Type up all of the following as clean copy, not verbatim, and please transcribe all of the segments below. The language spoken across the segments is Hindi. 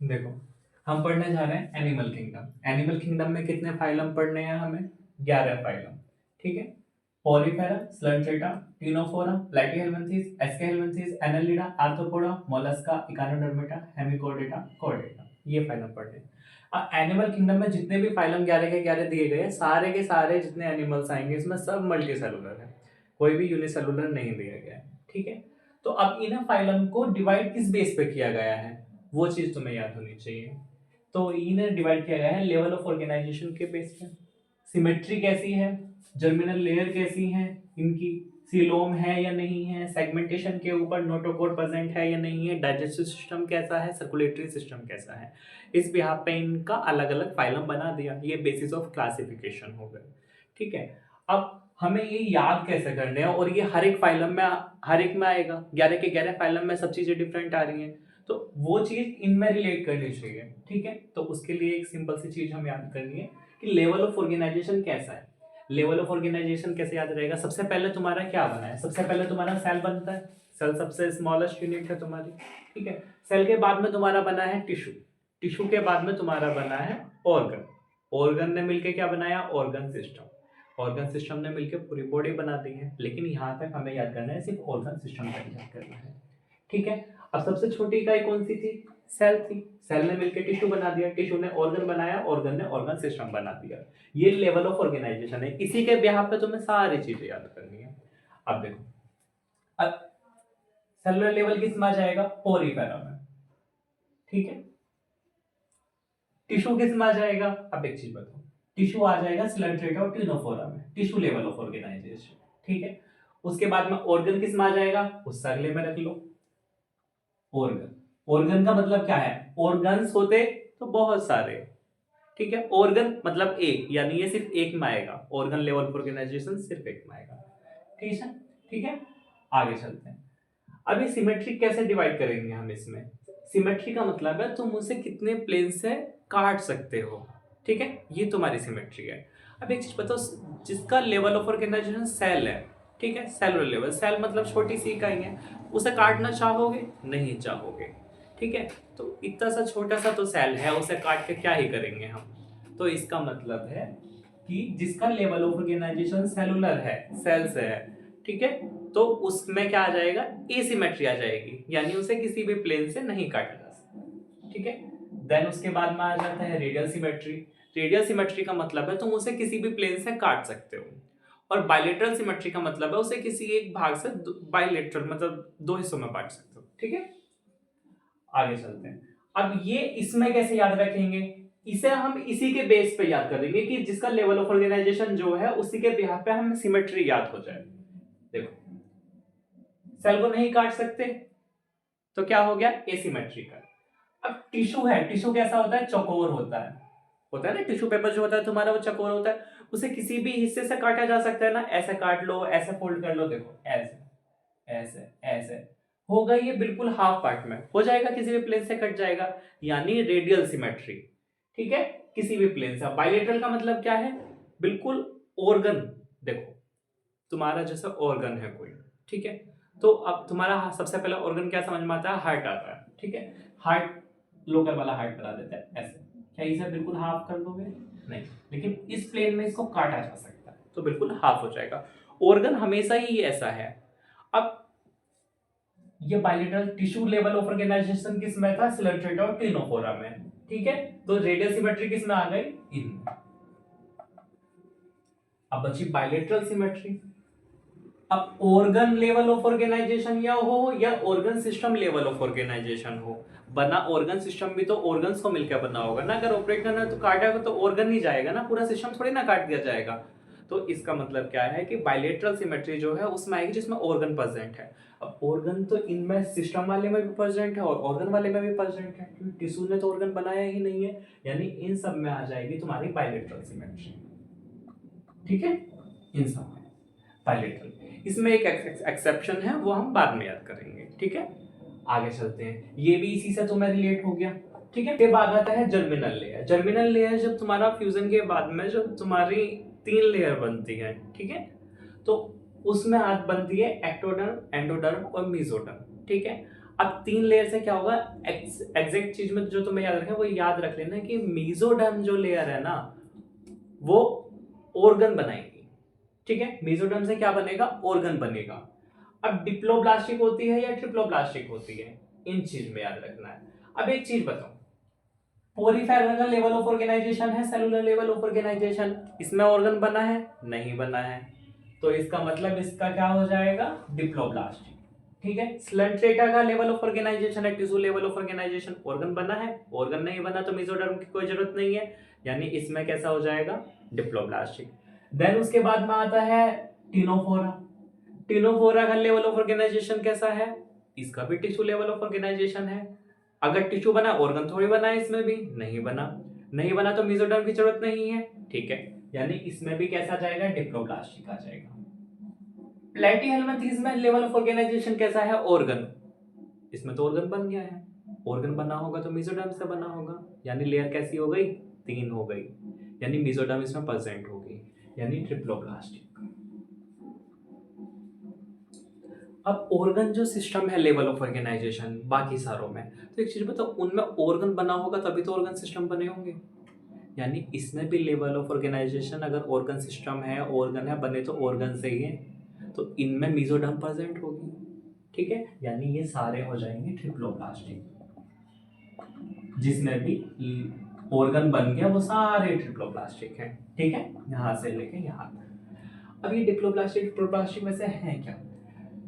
देखो, हम पढ़ने जा रहे हैं एनिमल किंगडम। एनिमल किंगडम में कितने फाइलम पढ़ने हैं हमें? 11 फाइलम। ठीक है। पॉलीफेरा, स्लर्टेटा, Ctenophora, Platyhelminthes, Aschelminthes, Annelida, Arthropoda, Mollusca, Echinodermata, Hemichordata, Chordata, ये फाइलम पढ़ने हैं। अब एनिमल किंगडम में जितने भी फाइलम 11 के 11 दिए गए हैं, सारे के सारे जितने एनिमल्स आएंगे इसमें सब मल्टी सेलुलर है, कोई भी यूनिसेलुलर नहीं दिया गया है। ठीक है। तो अब इन फाइलम को डिवाइड किस बेस पे किया गया है, वो चीज तुम्हें याद होनी चाहिए। तो इन्हें डिवाइड किया गया है लेवल ऑफ ऑर्गेनाइजेशन के बेस पे। सिमेट्री कैसी है, जर्मिनल लेयर कैसी है इनकी, सीलोम है या नहीं है, सेगमेंटेशन के ऊपर नोटोकोड प्रेजेंट है या नहीं है, डाइजेस्टिव सिस्टम कैसा है, सर्कुलेटरी सिस्टम कैसा है, इस बिहार पे इनका अलग अलग फाइलम बना दिया। ये बेसिस ऑफ क्लासिफिकेशन हो गए। ठीक है। अब हमें ये याद कैसे करने हैं, और ये हर एक फाइलम में, हर एक में आएगा, 11 के 11 फाइलम में सब चीजें डिफरेंट आ रही हैं, तो वो चीज इनमें रिलेट करनी चाहिए। ठीक है। तो उसके लिए एक सिंपल सी चीज हम याद करनी है कि लेवल ऑफ ऑर्गेनाइजेशन कैसा है। लेवल ऑफ ऑर्गेनाइजेशन कैसे याद रहेगा? सबसे पहले तुम्हारा क्या बना है? सबसे पहले तुम्हारा सेल बनता है। सेल सबसे स्मॉलेस्ट यूनिट है तुम्हारी। ठीक है। सेल के बाद में तुम्हारा बना है टिश्यू। टिश्यू के बाद में तुम्हारा बना है ऑर्गन। ऑर्गन ने मिलकर क्या बनाया? Organ system. ऑर्गन सिस्टम ने मिलकर पूरी बॉडी बना दी है, लेकिन यहां तक हमें याद करना है सिर्फ ऑर्गन सिस्टम का याद करना है। ठीक है। अब सबसे छोटी इकाई कौन सी थी? सेल थी। सेल ने मिलकर टिश्यू बना दिया, टिश्यू ने ऑर्गन बनाया, ऑर्गन ने ऑर्गन सिस्टम बना दिया। ये लेवल ऑफ ऑर्गेनाइजेशन है, इसी के बिहाफ पे तुम्हें सारी चीजें याद करनी है। अब देखो, अब सेलुलर लेवल किस में आ जाएगा? पोरीफेरा में। ठीक है। टिश्यू किस में आ जाएगा? अब एक चीज बताओ, टिश्यू आ जाएगा स्लेंट्रेटा और टिनोफोरा में, टिश्यू लेवल ऑफ ऑर्गेनाइजेशन। ठीक है। उसके बाद में ऑर्गन किस में आ जाएगा? उस अगले में रख लो, ऑर्गन। ऑर्गन का मतलब क्या है? ऑर्गन्स होते तो बहुत सारे। ठीक है। ऑर्गन मतलब एक, यानी ये सिर्फ एक में आएगा, ऑर्गन लेवल ऑर्गेनाइजेशन सिर्फ एक में आएगा। ठीक है। ठीक है। आगे चलते हैं। अभी सिमेट्री कैसे डिवाइड करेंगे हम इसमें? सिमेट्री का मतलब है तुम उसे कितने प्लेन से काट सकते हो। ठीक है। ये तुम्हारी सिमेट्री है। अब एक चीज बताओ, जिसका लेवल ऑफ ऑर्गेनाइजेशन सेल है, ठीक है, सेलुलर लेवल, सेल मतलब छोटी सी इकाई है, उसे काटना चाहोगे? नहीं चाहोगे। ठीक है। तो इतना सा छोटा सा तो सेल है, उसे काट के क्या ही करेंगे हम? तो इसका मतलब है कि जिसका लेवल ऑफ ऑर्गेनाइजेशन सेलुलर है, सेल से है, ठीक है, तो उसमें क्या आ जाएगा? एसिमेट्री आ जाएगी, यानी उसे किसी भी प्लेन से नहीं काटा जा सकता। ठीक है। देन उसके बाद में आ जाता है रेडियल सिमेट्री। रेडियल सिमेट्री का मतलब है तुम उसे किसी भी प्लेन से काट सकते हो, और बाइलेटरल सिमेट्री का मतलब है उसे किसी एक भाग से बाइलेटरल मतलब दो हिस्सों में बांट सकते हो। ठीक है। आगे चलते हैं। अब ये इसमें कैसे याद रखेंगे? इसे हम इसी के बेस पे याद करेंगे कि जिसका लेवल ऑफ ऑर्गेनाइजेशन जो है उसी के बिहाफ पे हमें सिमेट्री याद हो जाए। देखो, सेल को नहीं काट सकते तो क्या हो गया? एसिमेट्रिकल। अब टिश्यू है, टिश्यू कैसा होता है? चौकोर होता है ना, टिश्यू पेपर जो होता है तुम्हारा वो चौकोर होता है, उसे किसी भी हिस्से से काटा जा सकता है ना, ऐसे काट लो, ऐसे फोल्ड कर लो, देखो ऐसे ऐसे ऐसे, होगा ये बिल्कुल हाफ पार्ट में हो जाएगा, किसी भी प्लेन से कट जाएगा, यानी रेडियल सिमेट्री। ठीक है। किसी भी प्लेन से। बाइलेटरल का मतलब क्या है? बिल्कुल ऑर्गन, देखो तुम्हारा जैसा ऑर्गन है कोई, ठीक है, तो अब तुम्हारा सबसे पहले ऑर्गन क्या समझ में आता है? हार्ट आता है। ठीक है। हार्ट, लोकल वाला हार्ट बना देते हैं ऐसे, क्या इसे बिल्कुल हाफ कर दोगे? नहीं, लेकिन इस प्लेन में इसको काटा जा सकता है तो बिल्कुल हाफ हो जाएगा। ऑर्गन हमेशा ही ऐसा है। अब ये bilateral tissue level of organization किस में था? सिलेंट्रेटा और टिनोफोरा में। ठीक है। तो रेडियल सिमेट्री किस में आ गई? इन। अब बची बाइलेटरल सिमेट्री। अब ऑर्गन लेवल ऑफ ऑर्गेनाइजेशन या organ system level of organization हो, बना ऑर्गन सिस्टम भी तो ऑर्गन्स को मिलकर बना होगा ना, अगर ऑपरेट करना है तो काटा तो ऑर्गन ही जाएगा ना, पूरा सिस्टम थोड़ी ना काट दिया जाएगा। तो इसका मतलब क्या है कि बाइलेटरल सिमेट्री जो है उसमें आएगी जिसमें ऑर्गन प्रेजेंट है। अब ऑर्गन तो इनमें सिस्टम वाले में भी प्रेजेंट है और ऑर्गन वाले में भी प्रेजेंट है, क्योंकि टिश्यू ने तो ऑर्गन बनाया ही नहीं है, यानी इन सब में आ जाएगी तुम्हारी बाइलेटरल सिमेट्री। ठीक है। इन सब में बाइलेटरल। इसमें एक एक्सेप्शन है, वो हम बाद में याद करेंगे। ठीक है। आगे चलते हैं। ये भी इसी से तुम्हें रिलेट हो गया। ठीक है। के बाद आता है जर्मिनल लेयर। जर्मिनल लेयर जब तुम्हारा फ्यूजन के बाद में जब तुम्हारी 3 लेयर बनती है, ठीक है, तो उसमें आज बनती है एक्टोडर्म, एंडोडर्म और मेसोडर्म। ठीक है। अब 3 लेयर से क्या होगा, एग्जैक्ट चीज में जो तुम्हें याद रखें वो याद रख लेना कि मेसोडर्म जो लेयर है ना वो ऑर्गन बनाएगी, ठीक है। मेसोडर्म से क्या बनेगा, ऑर्गन बनेगा। अब डिप्लोब्लास्टिक होती है या ट्रिप्लोब्लास्टिक होती है, इन चीज में याद रखना है। अब एक चीज बताओ, पोरीफेरा का लेवल ऑफ ऑर्गेनाइजेशन है, सेलुलर लेवल ऑफ ऑर्गेनाइजेशन, इसमें ऑर्गन बना है, नहीं बना है, तो इसका मतलब इसका क्या हो जाएगा, डिप्लोब्लास्टिक, ठीक है। स्लेंट्रेटा का लेवल ऑफ ऑर्गेनाइजेशन है, tissue level of organization, organ बना है, ऑर्गन नहीं बना तो मेसोडर्म की कोई जरूरत नहीं है, यानी इसमें कैसा हो जाएगा, डिप्लोब्लास्टिक। देन उसके बाद में आता है टिनोफोरा। टिनोफोरा का लेवल ऑफ ऑर्गेनाइजेशन कैसा है, इसका भी टिश्यू लेवल ऑफ ऑर्गेनाइजेशन है। अगर टिश्यू बना, ऑर्गन थोड़ी बना है, इसमें भी नहीं बना, नहीं बना तो मेसोडर्म की जरूरत नहीं है, ठीक है, यानी इसमें भी कैसा जाएगा, डिप्लोब्लास्टिक आ जाएगा। प्लेटीहेल्मिंथेस में लेवल ऑफ ऑर्गेनाइजेशन कैसा है, ऑर्गन, इसमें तो ऑर्गन बन गया है, ऑर्गन बना होगा तो मेसोडर्म से बना होगा, यानी लेयर कैसी हो गई, 3 हो गई, यानी मेसोडर्म इसमें प्रेजेंट होगी, यानी ट्रिप्लोब्लास्टिक। अब ऑर्गन जो सिस्टम है लेवल ऑफ ऑर्गेनाइजेशन बाकी सारों में, तो एक चीज बताओ, उनमें ऑर्गन बना होगा तभी तो ऑर्गन सिस्टम बने होंगे, यानी इसमें भी लेवल ऑफ ऑर्गेनाइजेशन अगर ऑर्गन सिस्टम है, ऑर्गन है, बने तो ऑर्गन से ही है, तो इनमें मेसोडर्म प्रेजेंट होगी, ठीक है, यानी ये सारे हो जाएंगे ट्रिप्लोब्लास्टिक, जिसमें भी ऑर्गन बन गया वो सारे ट्रिप्लोब्लास्टिक है, ठीक है, यहां से लेके यहां तक। अब ये डिप्लोब्लास्टिक में से है क्या,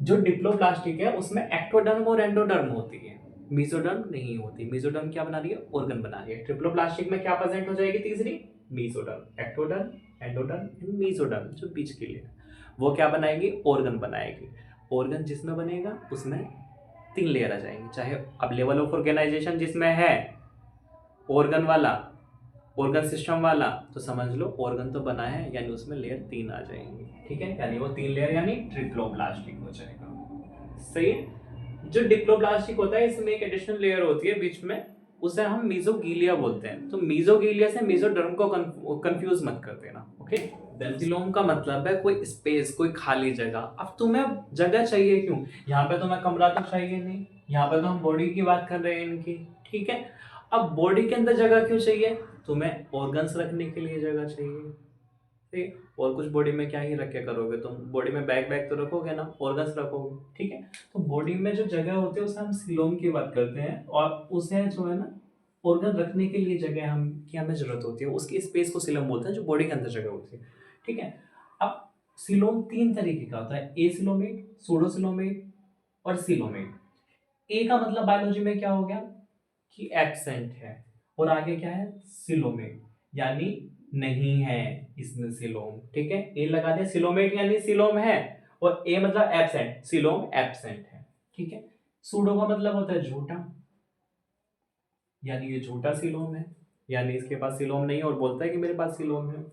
जो डिप्लोब्लास्टिक है उसमें एक्टोडर्म और एंडोडर्म होती है, मेसोडर्म नहीं होती। मेसोडर्म क्या बना रही है, ऑर्गन बना रही है। ट्रिप्लोब्लास्टिक में क्या प्रेजेंट हो जाएगी, तीसरी mesoderm, ectoderm, endoderm and mesoderm, जो बीच की लेयर वो क्या बनाएगी, ऑर्गन बनाएगी। ऑर्गन जिसमें बनेगा उसमें 3 लेयर आ जाएंगी, चाहे अब लेवल ऑफ ऑर्गेनाइजेशन जिसमें है ऑर्गन वाला, ऑर्गन सिस्टम वाला, तो समझ लो ऑर्गन तो बना है, यानी उसमें लेयर 3 आ जाएंगी, ठीक है, यानी वो 3 लेयर यानी ट्रिप्लोब्लास्टिक हो जाएगा, सही है। जो डिप्लोब्लास्टिक होता है इसमें एक एडिशनल लेयर होती है बीच में, उसे हम मेसोगीलिया बोलते हैं, तो मेसोगीलिया से मेसोडर्म को कंफ्यूज मत कर देना, ओके। डेंसिलोम का मतलब है कोई स्पेस, कोई खाली जगह। अब तुम्हें जगह चाहिए क्यों, यहाँ पे तुम्हें कमरा तो चाहिए नहीं, यहाँ पे तो हम बॉडी की बात कर रहे हैं इनकी, ठीक है। अब बॉडी के अंदर जगह क्यों चाहिए, तुम्हें ऑर्गन्स रखने के लिए जगह चाहिए, ठीक, और कुछ बॉडी में क्या ही रखे करोगे तुम, बॉडी में बैग तो रखोगे ना, ऑर्गन्स रखोगे, ठीक है। तो बॉडी में जो जगह होती है उसे हम सीलोम की बात करते हैं, और उसे जो है ना ऑर्गन रखने के लिए जगह हम की हमें जरूरत होती है, उसकी स्पेस को सीलोम बोलते हैं, जो बॉडी के अंदर जगह होती है, ठीक है। अब सीलोम 3 तरीके का होता है, एसिलोमेट, सूडोसिलोमेट और सीलोमेट। ए का मतलब बायोलॉजी में क्या हो गया कि एब्सेंट है, और आगे क्या है, सिलोमेट, यानी नहीं है इसमें सिलोम, ठीक है, ए लगा दिया, सिलोमेट यानी सिलोम है, और ए मतलब एब्सेंट, सिलोम एब्सेंट है, ठीक है। सूडो का मतलब होता है झूठा, यानी ये झूठा सिलोम है, यानी इसके पास सिलोम नहीं है और बोलता है कि मेरे पास सिलोम है।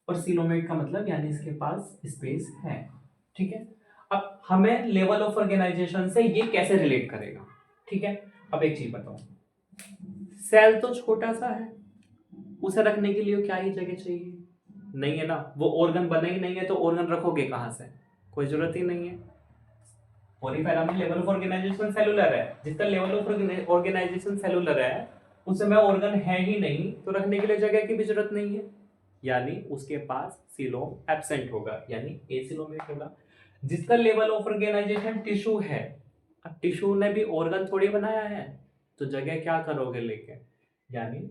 और सिलोमेट का मतलब यानी इसके पास स्पेस है, ठीक है। अब हमें लेवल ऑफ ऑर्गेनाइजेशन से ये कैसे रिलेट करेगा, ठीक है। अब एक चीज बताओ, सेल तो छोटा सा है, उसे रखने के लिए क्या ही जगह चाहिए, नहीं है ना, वो ऑर्गन बने ही नहीं है, तो ऑर्गन रखोगे कहां से, कोई जरूरत ही नहीं है। पोरीफेरा में लेवल ऑफ ऑर्गेनाइजेशन सेलुलर है, जिसका लेवल ऑफ ऑर्गेनाइजेशन सेलुलर है उसमें ऑर्गन है ही नहीं, तो रखने के लिए जगह की भी जरूरत नहीं है, यानी उसके पास सीलोम एब्सेंट होगा, यानी एसिलोमेट होगा। जिसका लेवल ऑफ ऑर्गेनाइजेशन टिश्यू है, अब टिश्यू ने भी ऑर्गन थोड़ी बनाया है, तो जगह क्या करोगे लेके, यानी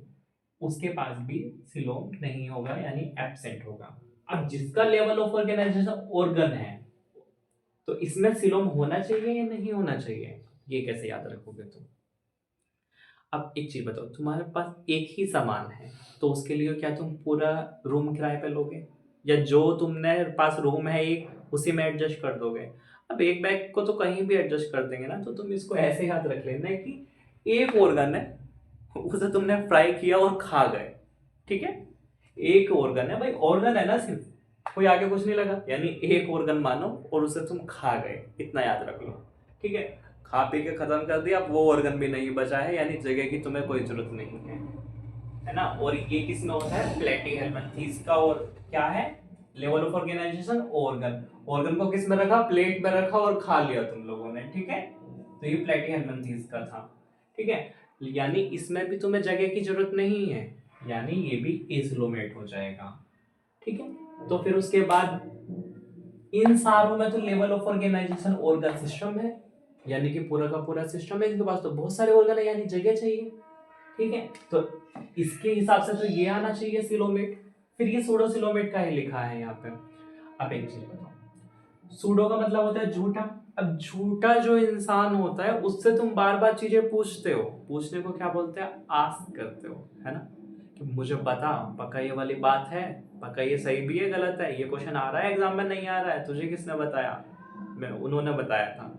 उसके पास भी सिलोम नहीं होगा, यानी एब्सेंट होगा। अब जिसका लेवल ऑफ ऑर्गेनाइजेशन ऑर्गन है, तो इसमें सिलोम होना चाहिए या नहीं होना चाहिए, ये कैसे याद रखोगे तुम। अब एक चीज बताओ, तुम्हारे पास एक ही सामान है, तो उसके लिए क्या तुम पूरा रूम किराए पे लोगे, या जो तुमने पास रूम है एक उसी में एडजस्ट कर दोगे। अब एक बैग को तो कहीं भी एडजस्ट कर देंगे ना, तो तुम इसको ऐसे याद रख लेना है कि एक ऑर्गन है, उसे तुमने फ्राई किया और खा गए, ठीक है, एक ऑर्गन है भाई, ऑर्गन है ना सिर्फ, कोई आगे कुछ नहीं लगा, यानी एक ऑर्गन मानो और उसे तुम खा गए, इतना याद रख लो, ठीक है। खा पी के खत्म कर दिया, अब वो ऑर्गन भी नहीं बचा है, यानी जगह की तुम्हें कोई जरूरत नहीं है ना। और ये किस में होता है, प्लेटीहेल्मिंथेस का, और क्या है, level of organization organ, organ को किस में रखा, प्लेट में रखा और खा लिया तुम लोगों ने, ठीक है। तो तो ये प्लेटीहेल्मिन्थेस का था, ठीक है। यानी इसमें भी तुम्हें जगह की जरूरत नहीं है, यानी ये भी एसिलोमेट हो जाएगा, ठीक है। तो फिर उसके बाद इन सारों में तो level of organization organ system है, यानी कि पूरा का पूरा सिस्टम है, इनके पास तो बहुत सारे ऑर्गन है, यानी जगह चाहिए, ठीक है। तो इसके हिसाब से तो ये आना चाहिए सिलोमेट। फिर ये सूडो सिलोमेट का ही लिखा है यहाँ पे। अब एक चीज बताओ, सूडो का मतलब होता है झूठा। अब झूठा जो इंसान होता है उससे तुम बार बार चीजें पूछते हो, पूछने को क्या बोलते हैं, आस्क करते हो, है ना, कि मुझे बता पक्का ये वाली बात है, पक्का ये सही भी है गलत है, ये क्वेश्चन आ रहा है एग्जाम में, नहीं आ रहा है, तुझे किसने बताया, मैं उन्होंने बताया था,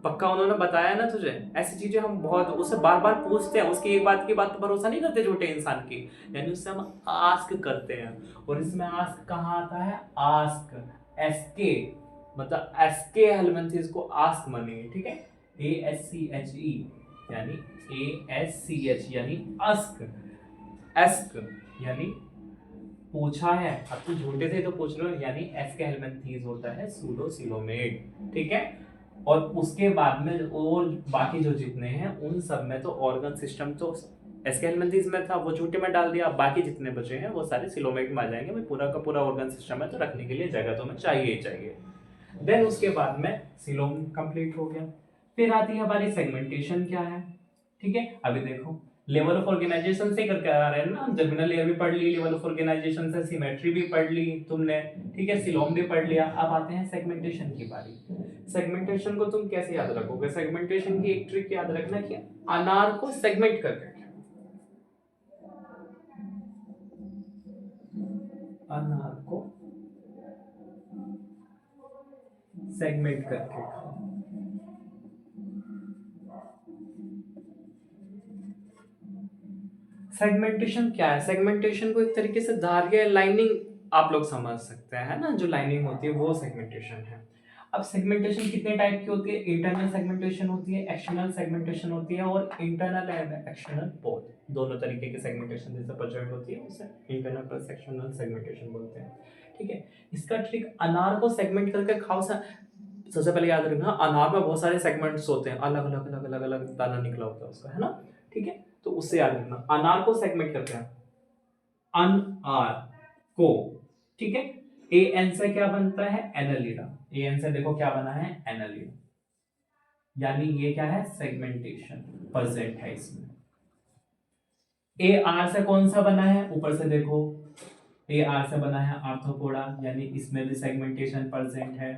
पक्का उन्होंने बताया ना तुझे। ऐसी चीजें हम बहुत उससे बार बार पूछते हैं, उसकी एक बात की बात पर भरोसा नहीं करते झूठे इंसान की, यानी उससे हम आस्क करते हैं। और इसमें आस्क कहाँ आता है, आस्क, एसके, मतलब एसके हेल्मिन्थेस को आस्क मानेंगे, ठीक है, ASCHE यानी ASCH यानी आस्क, एस्क यानी पूछा है। अब तो झूठे से तो पूछ लो, यानी एसके हेल्मिन्थेस होता है सूडो सिलोमेट, ठीक है। और उसके बाद में और बाकी जो जितने हैं उन सब में तो ऑर्गन सिस्टम तो एसके हेल्मिन्थेस में था, वो झूठे में डाल दिया, बाकी जितने बचे हैं वो सारे सिलोमेट में आ जाएंगे। भाई पूरा का पूरा ऑर्गन सिस्टम है तो रखने के लिए जगह तो हमें चाहिए ही चाहिए। देन उसके बाद में सिलोम कंप्लीट हो गया। फिर आती है हमारी सेगमेंटेशन क्या है, ठीक है। अभी देखो लेवल ऑफ ऑर्गेनाइजेशन से करके आ रहे हैं ना, जर्मिनल लेयर भी पढ़ ली, लेवल ऑफ ऑर्गेनाइजेशन से सिमेट्री भी पढ़ ली तुमने, ठीक है, सिलोम भी पढ़ लिया। अब आते हैं सेगमेंटेशन की बारी। सेगमेंटेशन को तुम कैसे याद रखोगे, सेगमेंटेशन की एक ट्रिक याद रखना कि अनार को सेगमेंट करके, अनार को सेगमेंट करके खाओ। सेगमेंटेशन क्या है, सेगमेंटेशन को एक तरीके से धारियां लाइनिंग आप लोग समझ सकते हैं ना, जो लाइनिंग होती है वो सेगमेंटेशन है। अब सेगमेंटेशन कितने टाइप की होती है, इंटरनल सेगमेंटेशन होती है, एक्सटर्नल सेगमेंटेशन होती है, और इंटरनल एंड एक्सटर्नल बोथ, दोनों तरीके की सेगमेंटेशन जैसे प्रेजेंट होती है उसे इंटरनल प्लस एक्सटर्नल सेगमेंटेशन बोलते हैं, ठीक है। इसका ट्रिक अनार को सेगमेंट करके खाओ सा, सबसे पहले याद रखना अनार में बहुत सारे सेगमेंट्स होते हैं, अलग अलग अलग अलग अलग दाना निकला होता है उसका, है ना, ठीक है। तो उससे याद रखना अनार को सेगमेंट करते हैं, अनार को, ठीक है। एन से क्या बनता है, एनालिडा, एन से देखो क्या बना है, एनालिडा, यानी ये क्या है, सेगमेंटेशन प्रेजेंट है इसमें। ए आर से कौन सा बना है, ऊपर से देखो ए आर से बना है आर्थ्रोपोडा, यानी इसमें भी सेगमेंटेशन प्रेजेंट है।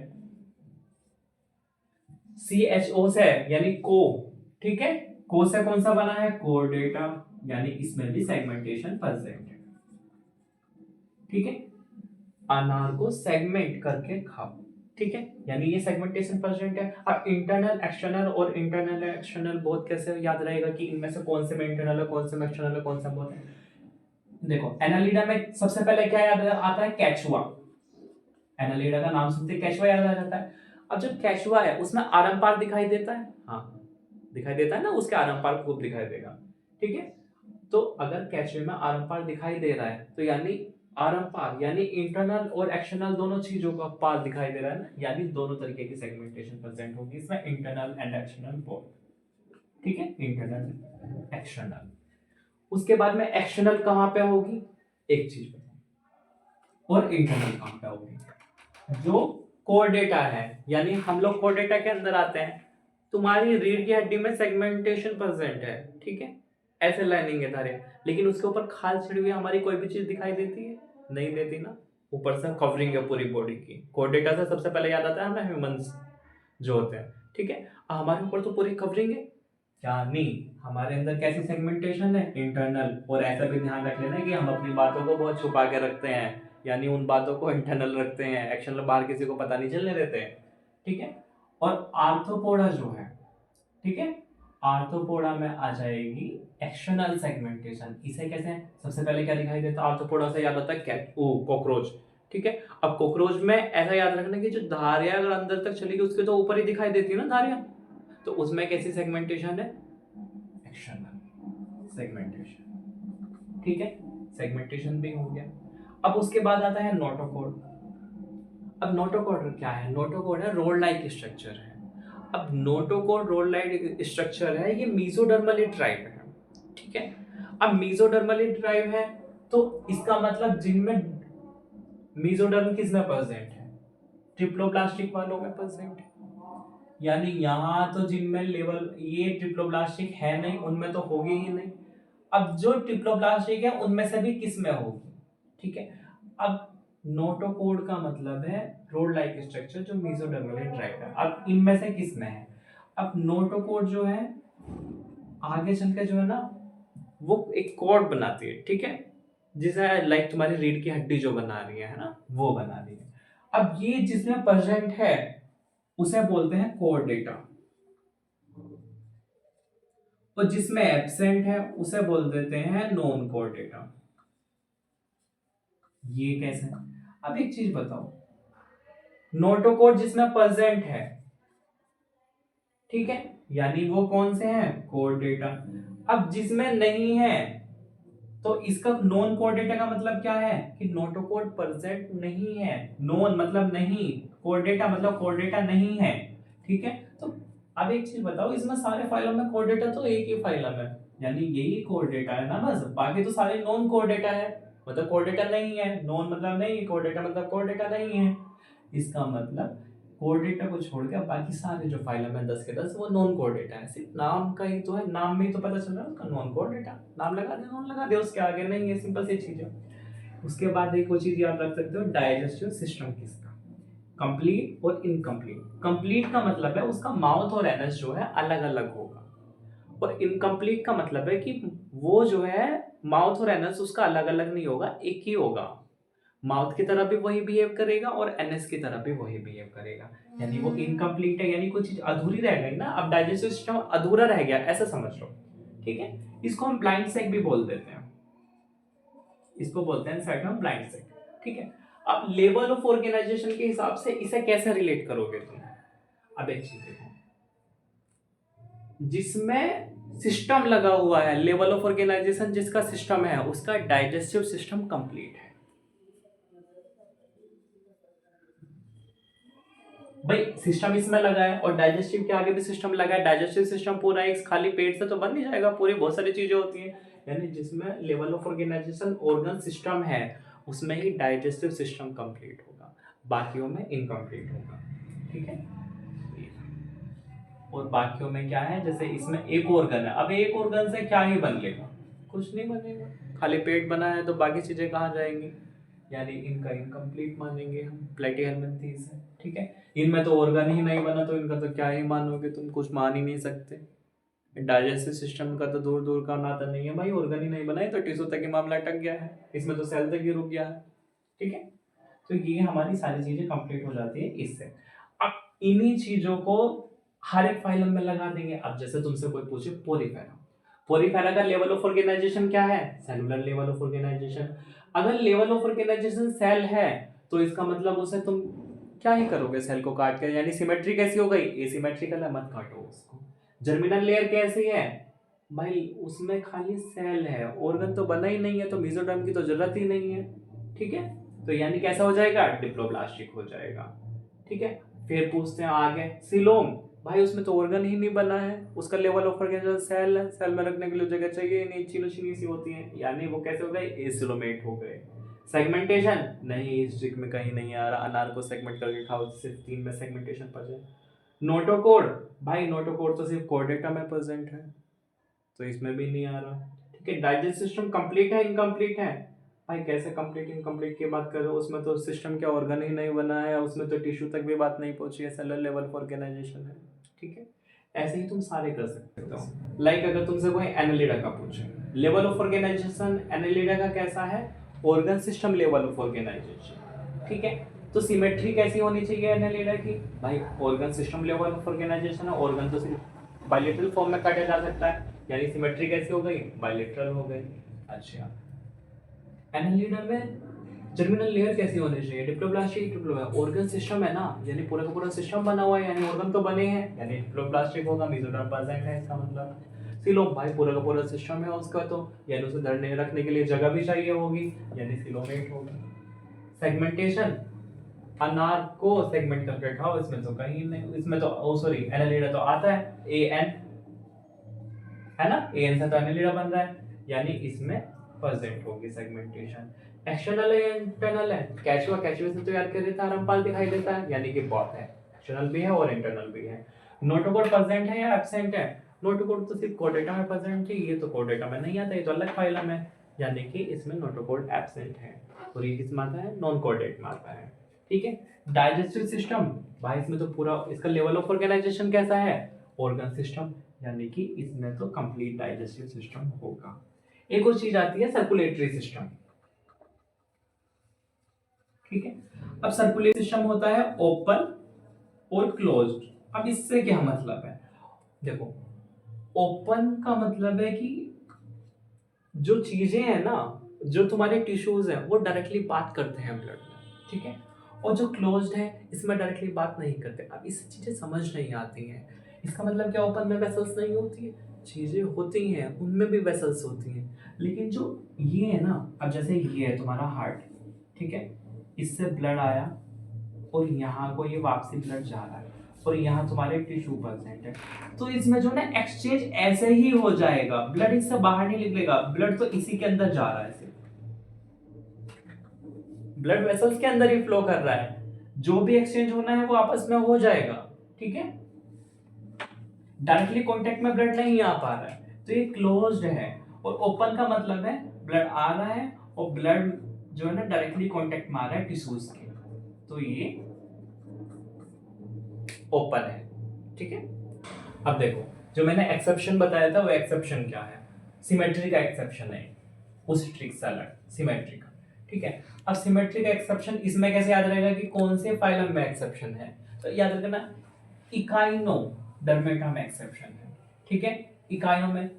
सी एच ओ से यानी को, ठीक है, को से कौन सा बना है, कोर्डेटा, यानी इसमें भी सेगमेंटेशन प्रेजेंट है, ठीक है। अनार को सेगमेंट करके खाओ, ठीक है, यानी ये सेगमेंटेशन प्रेजेंट है। अब इंटरनल एक्सटर्नल और इंटरनल एक्सटर्नल बहुत कैसे याद रहेगा कि इनमें से कौन से में इंटरनल है, कौन से में एक्सटर्नल है, कौन सा बहुत है। देखो एनालिडा में सबसे पहले क्या याद आता है, कैचुआ, एनालिडा का नाम सुनते कैचुआ याद आ जाता है। अब जब कैचुआ है उसमें आरंपार दिखाई देता है, हाँ दिखाई देता है ना, उसके आरंपार खूब दिखाई देगा, ठीक है। तो अगर कैचुए में आरंपार दिखाई दे रहा है तो यानी आरंपार यानी इंटरनल और एक्सटर्नल दोनों चीजों का पार दिखाई दे रहा है ना, यानी दोनों तरीके की सेगमेंटेशन प्रेजेंट होगी इसमें, इंटरनल एंड एक्सटर्नल बोथ, ठीक है, इंटरनल एक्सटर्नल। उसके बाद में एक्सटर्नल कहां पे होगी, एक चीज बताओ, और इंटरनल कहां पे होगी, जो कोर डेटा है, यानी हम लोग कोर डेटा के अंदर आते हैं, तुम्हारी रीढ़ की हड्डी में सेगमेंटेशन प्रेजेंट है, ठीक है, ऐसे लाइनिंग है धारे, लेकिन उसके ऊपर खाल छिड़ी हुई हमारी कोई भी चीज दिखाई देती है, नहीं देती ना, ऊपर से कवरिंग है पूरी बॉडी की। कोर डेटा से सबसे पहले याद आता है हमें ह्यूमंस जो होते हैं, ठीक है, हमारे ऊपर तो पूरी कवरिंग है, यानी हमारे अंदर कैसी सेगमेंटेशन है, इंटरनल। और ऐसा भी ध्यान रख लेना कि हम अपनी बातों को बहुत छुपा के रखते हैं, यानी उन बातों को इंटरनल रखते हैं, एक्सटर्नल बाहर किसी को पता नहीं चलने देते हैं, ठीक है। और आर्थ्रोपोडा जो है, ठीक है, आर्थ्रोपोडा में आ जाएगी एक्सटर्नल सेगमेंटेशन। इसे कैसे, सबसे पहले क्या दिखाई देता है आर्थ्रोपोडा से, याद आता है कैट, ओ कॉकरोच, ठीक है। अब कॉकरोच में ऐसा याद रखना कि जो धारियां अगर अंदर तक चली गई उसके तो ऊपर ही दिखाई देती है ना धारियां, तो उसमें कैसी सेगमेंटेशन है, एक्सटर्नल सेगमेंटेशन, ठीक है, सेगमेंटेशन भी हो गया। अब उसके बाद आता है नोटोकॉर्ड। अब नोटोकॉर्ड क्या है, नोटोकॉर्ड है रोड लाइक स्ट्रक्चर है। अब नोटोकॉर्ड रोड लाइट स्ट्रक्चर है, ये मेसोडर्मली ड्राइव है, ठीक है। अब मेसोडर्मली ड्राइव है तो इसका मतलब जिनमें मेसोडर्म किसमें प्रेजेंट है, ट्रिप्लोब्लास्टिक वालों में प्रेजेंट है। यानी यहाँ तो जिनमें लेवल ये ट्रिप्लोब्लास्टिक है नहीं, उनमें तो होगी ही नहीं। अब जो ट्रिप्लोब्लास्टिक है उनमें से भी किस में होगी, ठीक है। अब नोटोकॉर्ड का मतलब है रोड लाइक स्ट्रक्चर जो मेसोडर्मली ड्राइव है। अब इनमें से किस में है, अब नोटोकॉर्ड जो है आगे चल के जो है ना वो एक कॉर्ड बनाती है, ठीक है, जिसे लाइक तुम्हारी रीढ़ की हड्डी जो बना रही है ना, वो बना रही है। अब ये जिसमें प्रेजेंट है उसे बोलते हैं कोर डेटा, और जिसमें एब्सेंट है उसे बोल देते हैं नॉन कोर डेटा। ये कैसे है? अब एक चीज बताओ, नोटोकोड जिसमें प्रेजेंट है, ठीक है, यानी वो कौन से हैं, कोर डेटा। अब जिसमें नहीं है तो इसका नॉन कोर डेटा का मतलब क्या है कि नोटोकोड प्रेजेंट नहीं है, नॉन मतलब नहीं, कोर डेटा मतलब कोर डेटा नहीं है, ठीक है। तो अब एक चीज बताओ, इसमें सारे फाइलों में कोर डेटा तो एक ही फाइलम है, यानी यही कोर डेटा है ना बस, बाकी तो सारे नॉन कोर डेटा है, मतलब कोर डेटा नहीं है, नॉन मतलब नहीं, कोर डेटा मतलब कोर डेटा नहीं है। इसका मतलब कोर डेटा को छोड़ के बाकी सारे जो फाइलम है 10 के 10 वो नॉन कोर डेटा है, सिर्फ नाम का ही तो है, नाम में ही तो पता चल रहा है उसका नॉन कोर डेटा, नाम लगा दे, नॉन लगा दे, उसके आगे नहीं है, सिंपल सी चीज है। उसके बाद एक वो चीज याद रख सकते हो, डाइजेस्टिव सिस्टम किसका, कंप्लीट और इनकम्प्लीट। कंप्लीट का मतलब है उसका माउथ और एनस जो है अलग अलग होगा, और इनकम्प्लीट का मतलब है कि वो जो है माउथ और एनस उसका अलग अलग नहीं होगा, एक ही होगा, माउथ की तरह भी वही बिहेव करेगा और एनएस की तरह भी वही बिहेव करेगा, यानी वो इनकम्प्लीट है, यानी कोई चीज अधूरी रह गई ना। अब डाइजेस्टिव सिस्टम अधूरा रह गया ऐसा समझ लो, ठीक है। इसको हम ब्लाइंड सेक भी बोल देते हैं, इसको बोलते हैं साइड में ब्लाइंड सेक, ठीक है। अब लेवल ऑफ ऑर्गेनाइजेशन के हिसाब से इसे कैसे रिलेट करोगे तुम, अब एक चीज देखो, जिसमें सिस्टम लगा हुआ है, लेवल ऑफ ऑर्गेनाइजेशन जिसका सिस्टम है उसका डाइजेस्टिव सिस्टम कंप्लीट है। भाई सिस्टम इसमें लगा है और डाइजेस्टिव के आगे भी सिस्टम लगा है, डाइजेस्टिव सिस्टम पूरा एक खाली पेट से तो बन नहीं जाएगा, पूरी बहुत सारी चीजें होती हैं, यानी जिसमें level of organization organ system है उसमें ही डाइजेस्टिव सिस्टम कंप्लीट होगा, बाकियों में इनकम्प्लीट होगा, ठीक है। और बाकियों में क्या है, जैसे इसमें एक ऑर्गन है, अब एक ऑर्गन से क्या ही बन लेगा, कुछ नहीं बनेगा, खाली पेट बना है तो बाकी चीजें कहाँ जाएंगी, यानी इनका इनकम्प्लीट मानेंगे हम, प्लेटिहेल्मिन्थीस है, ठीक है। इनमें तो ऑर्गन ही नहीं बना तो इनका तो क्या ही मानोगे तुम, कुछ मान ही नहीं सकते। डाइजेस्टिव सिस्टम का तो दूर दूर का नाता नहीं है भाई, ऑर्गन ही नहीं बना है तो टिश्यू तक ही मामला अटक गया है, इसमें तो सेल तक ही रुक गया है, ठीक है। तो ये हमारी सारी चीजें कंप्लीट हो जाती है इससे। अब इन्हीं चीजों को हर एक फाइलम में लगा देंगे। अब जैसे तुमसे कोई पूछे पोरीफेरा, पोरीफेरा का लेवल ऑफ ऑर्गेनाइजेशन क्या है, सेलुलर लेवल ऑफ ऑर्गेनाइजेशन। अगर लेवल ऑफ ऑर्गेनाइजेशन सेल है तो इसका मतलब उसे तुम क्या ही करोगे, सेल को काट के, यानी सिमेट्री कैसी हो गई, एसिमेट्रिकल है, मत काटो उसको। जर्मिनल लेयर कैसी है भाई, उसमें खाली सेल है, ऑर्गन तो बना ही नहीं है, तो मेसोडर्म की तो जरूरत ही नहीं है, ठीक है। तो यानी कैसा हो जाएगा, डिप्लोब्लास्टिक हो जाएगा, ठीक है। फिर पूछते हैं आगे, सिलोम, भाई उसमें तो ऑर्गन ही नहीं बना है, उसका लेवल ऑफ ऑर्गेनाइजेशन सेल है, सेल में रखने के लिए जगह चाहिए नहीं, चीनो चीनी सी होती है, यानी वो कैसे हो गए, एसिलोमेट हो गए। सेगमेंटेशन नहीं, इस ट्रिक में कहीं नहीं आ रहा, अनार को सेगमेंट करके खाओ जिससे 3 में सेगमेंटेशन पड़ जाए। नोटोकोड, भाई नोटोकोड तो सिर्फ कोड डेटा में प्रेजेंट है तो इसमें भी नहीं आ रहा, ठीक है। डाइजेस्ट सिस्टम कंप्लीट है इनकम्प्लीट है, भाई कैसे कंप्लीट इनकम्प्लीट की बात कर रहे हो, उसमें तो सिस्टम का ऑर्गन ही नहीं बना है, उसमें तो टिश्यू तक भी बात नहीं पहुंची है, सेलुलर लेवल पर ऑर्गेनाइजेशन है, ठीक है। ऐसे ही तुम सारे कर सकते हो। लाइक अगर तुमसे कोई एनालिडा का पूछे, लेवल ऑफ ऑर्गेनाइजेशन एनालिडा का कैसा है, organ system level of organization, ठीक है। तो सिमेट्री कैसी होनी चाहिए एनालिडा की, भाई organ system level of organization है, ऑर्गन तो सिर्फ बायलेटरल फॉर्म में काटा जा सकता है, यानी सिमेट्री कैसी हो गई, बायलेटरल हो गई। अच्छा, एनालिडा में जर्मिनल लेयर कैसी होनी चाहिए, डिप्लोब्लास्टिक, ऑर्गन सिस्टम है ना, यानी पूरा का पूरा सिस्टम बना हुआ है, यानी ऑर्गन तो बने हैं, यानी डिप्लोब्लास्टिक होगा, मेसोडर्म प्रेजेंट है, इसका मतलब सिलोम, भाई पूरा का पूरा सिस्टम है उसका तो, यानी उसे धरने रखने के लिए जगह भी चाहिए होगी, यानी सिलोमेट होगा। सेगमेंटेशन, अनार को सेगमेंट करके खाओ, इसमें तो कहीं नहीं, इसमें तो सॉरी एनालिडा तो आता है एन, है ना, एन से तो एनालिडा बन रहा है, यानी इसमें प्रेजेंट होगी सेगमेंटेशन। एक्सटर्नल है इंटरनल है, कैचुआ कैचुआ से तो याद कर देता है, रामपाल दिखाई देता है, यानी कि बहुत है, एक्सटर्नल भी है और इंटरनल भी है। नोटोकोड प्रेजेंट है या एब्सेंट है? नोटोकोड तो सिर्फ कोडेटा में प्रेजेंट है, ये तो कोडेटा में नहीं आता, ये तो अलग फाइलम है, यानी कि इसमें नोटोकोड एब्सेंट है, और ये किस में आता है? नॉन कोडेट में आता है। ठीक है। डाइजेस्टिव सिस्टम, भाई इसमें तो पूरा इसका लेवल ऑफ ऑर्गेनाइजेशन कैसा है? ऑर्गन सिस्टम, यानी कि इसमें तो कंप्लीट डाइजेस्टिव सिस्टम होगा। एक और चीज आती है सर्कुलेटरी सिस्टम। ठीक है। अब सर्कुलेटरी सिस्टम होता है ओपन और क्लोज्ड। अब इससे क्या मतलब है? देखो, ओपन का मतलब है कि जो चीजें हैं ना, जो तुम्हारे टिश्यूज हैं वो डायरेक्टली बात करते हैं ब्लड में, ठीक है, और जो क्लोज्ड है इसमें डायरेक्टली बात नहीं करते। अब इस चीजें समझ नहीं आती हैं। इसका मतलब क्या, ओपन में वेसल्स नहीं होती है? चीजें होती हैं, उनमें भी वेसल्स होती हैं, लेकिन जो ये है ना, अब जैसे ये है तुम्हारा हार्ट, ठीक है, इससे ब्लड आया और यहाँ को ये वापसी ब्लड जा रहा है, और यहाँ तुम्हारे टिश्यू परसेंट है, तो इसमें जो ना एक्सचेंज ऐसे ही हो जाएगा, ब्लड इससे बाहर नहीं निकलेगा, ब्लड तो इसी के अंदर जा रहा है, सिर्फ ब्लड वेसल्स के अंदर ही फ्लो कर रहा है, जो भी एक्सचेंज होना है वो आपस में हो जाएगा। ठीक है, डायरेक्टली कांटेक्ट में ब्लड नहीं आ पा रहा है, तो ये क्लोज्ड है। और ओपन का मतलब है ब्लड आ रहा है और ब्लड जो है ना डायरेक्टली कांटेक्ट में आ रहा है टिश्यूज के, तो ये ओपन है। ठीक है। अब देखो, जो मैंने एक्सेप्शन बताया था वो एक्सेप्शन क्या है? सिमेट्री का एक्सेप्शन है, उस ट्रिक से अलग सिमेट्री का। ठीक है। अब सिमेट्री का एक्सेप्शन इसमें कैसे याद रहेगा कि कौन से फाइलम में एक्सेप्शन है? तो याद रखना, इकाइनो डर्मेटा में एक्सेप्शन है। ठीक है, इकाइनो में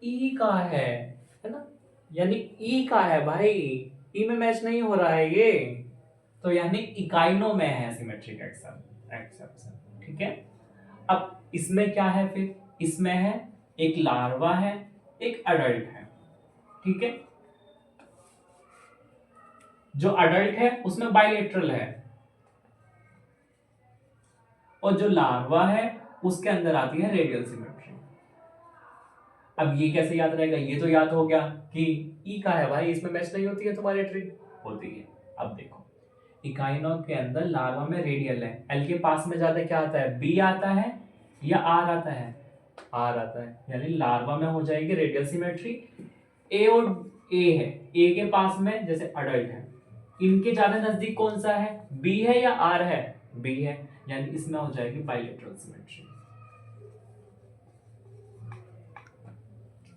ई का है ना, यानी ई का है भाई, ई में मैच नहीं हो रहा है ये, तो यानी इकाइनो में है सिमेट्रिक एक्सेप्शन। ठीक है। अब इसमें क्या है फिर? इसमें है एक लार्वा है, एक अडल्ट है। ठीक है, जो अडल्ट है उसमें बाइलेटरल है, और जो लार्वा है उसके अंदर आती है रेडियल सिमेट्री। अब ये कैसे याद रहेगा? ये तो याद हो गया कि ई का है भाई, इसमें मैच नहीं होती है तुम्हारी ट्रिक, होती है। अब देखो, इकाइनो के अंदर लार्वा में रेडियल है, एल के पास में ज्यादा क्या आता है? बी आता है या आर आता है? आर आता है, यानी लार्वा में हो जाएगी रेडियल सिमेट्री। ए और ए है, ए के पास में जैसे अडल्ट है, इनके ज्यादा नजदीक कौन सा है? बी है या आर है? बी है, यानी इसमें हो जाएगी बाइलेटरल सिमेट्री।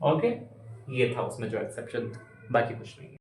ओके, ये था उसमें जो एक्सेप्शन, बाकी कुछ नहीं।